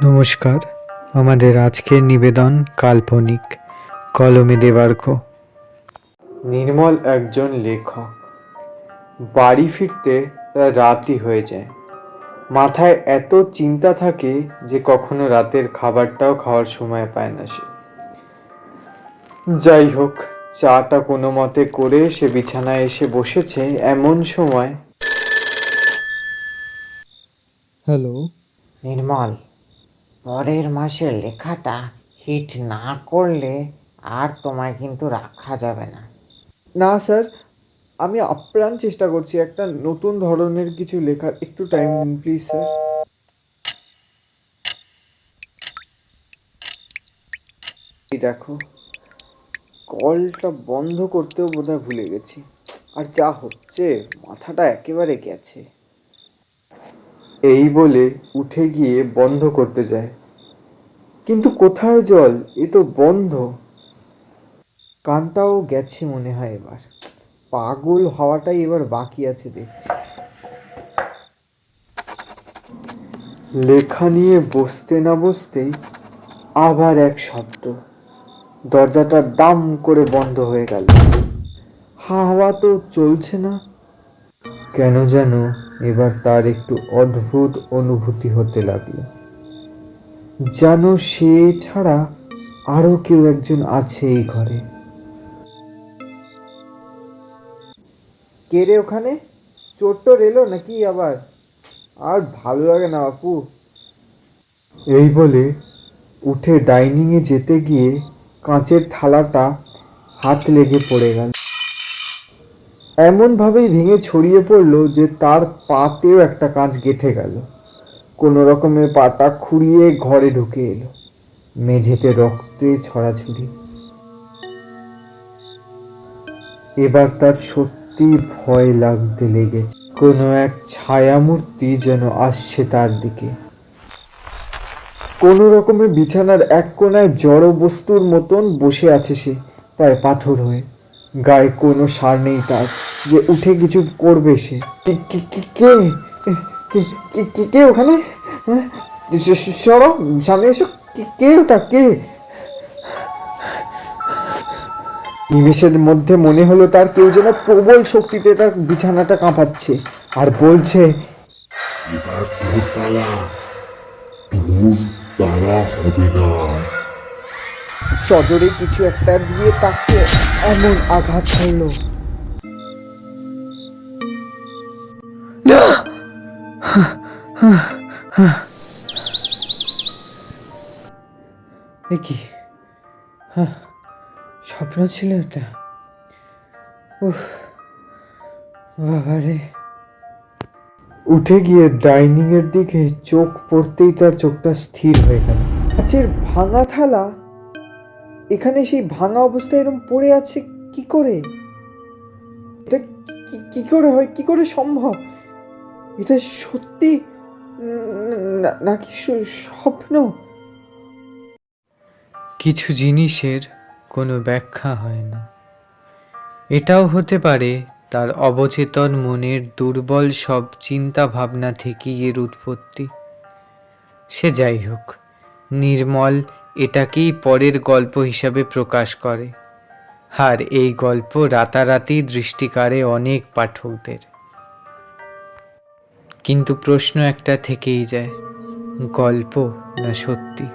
নমস্কার। আমাদের আজকের নিবেদন কাল্পনিক কলমে দেবার্ঘ। নির্মল একজন লেখক। বাড়ি ফিরতে তার রাতই হয়ে যায়। মাথায় এত চিন্তা থাকে যে কখনো রাতের খাবারটাও খাওয়ার সময় পায় না সে। যাই হোক, চাটা কোনো মতে করে সে বিছানায় এসে বসেছে এমন সময়। হ্যালো। নির্মল, পরের মাসের লেখাটা হিট না করলে আর তোমায় কিন্তু রাখা যাবে না। না স্যার, আমি আপ্রাণ চেষ্টা করছি একটা নতুন ধরনের কিছু লেখার। একটু টাইম দিন প্লিজ স্যার। এই দেখো, কলটা বন্ধ করতেও বোধহয় ভুলে গেছি। আর যা হচ্ছে, মাথাটা একেবারে গেছে। এই বলে উঠে গিয়ে বন্ধ করতে যায়, কিন্তু কোথায় জল, এ তো বন্ধ। কানটাও গেছে মনে হয়। এবার পাগল হওয়াটাই এবার বাকি আছে দেখছি। লেখা নিয়ে বসতে না বসতেই আবার এক শব্দ। দরজাটা দাম করে বন্ধ হয়ে গেল। হাওয়া তো চলছে না। কেন যেন এবার তার একটু অদ্ভুত অনুভূতি হতে লাগলো, যেন সে ছাড়া আরো কেউ একজন আছে এই ঘরে। কে রে ওখানে? চোর টোর এলো নাকি আবার? আর ভালো লাগে না বাপু। এই বলে উঠে ডাইনিংয়ে যেতে গিয়ে কাঁচের থালাটা হাত লেগে পড়ে গেল। এমনভাবেই ভেঙে ছড়িয়ে পড়লো যে তার পাতেও একটা কাঁচ গেঁথে গেল। কোনো রকমে পাটা খুঁড়িয়ে ঘরে ঢুকে এলো। মেঝেতে রক্তে ছড়াছড়ি। এবার তার সত্যি ভয় লাগতে লেগেছে। কোনো এক ছায়ামূর্তি যেন আসছে তার দিকে। কোনো রকমে বিছানার এক কোণায় জড় বস্তুর মতন বসে আছে সে, প্রায় পাথর হয়ে। গায়ে কোনো সার নেই তার যে উঠে কিছু করবে সে। কে কে কে ওখানে? সরো, সামনে এসো। কে ওটা? কে? নিমেষের মধ্যে মনে হলো তার কেউ যেন প্রবল শক্তিতে তার বিছানাটা কাঁপাচ্ছে আর বলছে, এবার তোর পালা, তোর তারা হবে না। সজোরে কিছু একটা দিয়ে তাকে এমন আঘাত করলো। এ কি? স্বপ্ন ছিল এটা? উফ, বাবারে। উঠে গিয়ে ডাইনিং এর দিকে চোখ পড়তেই তার চোখটা স্থির হয়ে গেল। কাচের ভাঙা থালা এখানে সেই ভাঙা অবস্থায় এরকম পড়ে আছে কি করে? এটা কি করে হয়, কি করে সম্ভব? এটা সত্যি নাকি স্বপ্ন? কিছু জিনিসের কোনো ব্যাখ্যা হয় না। এটাও হতে পারে তার অবচেতন মনের দুর্বল সব চিন্তা ভাবনা থেকেই এর উৎপত্তি। সে যাই হোক, নির্মল এটাকেই পরের গল্প হিসাবে প্রকাশ করে। আর এই গল্প রাতারাতি দৃষ্টি কাড়ে অনেক পাঠকদের। কিন্তু প্রশ্ন একটা থেকেই যায়, গল্প না সত্যি?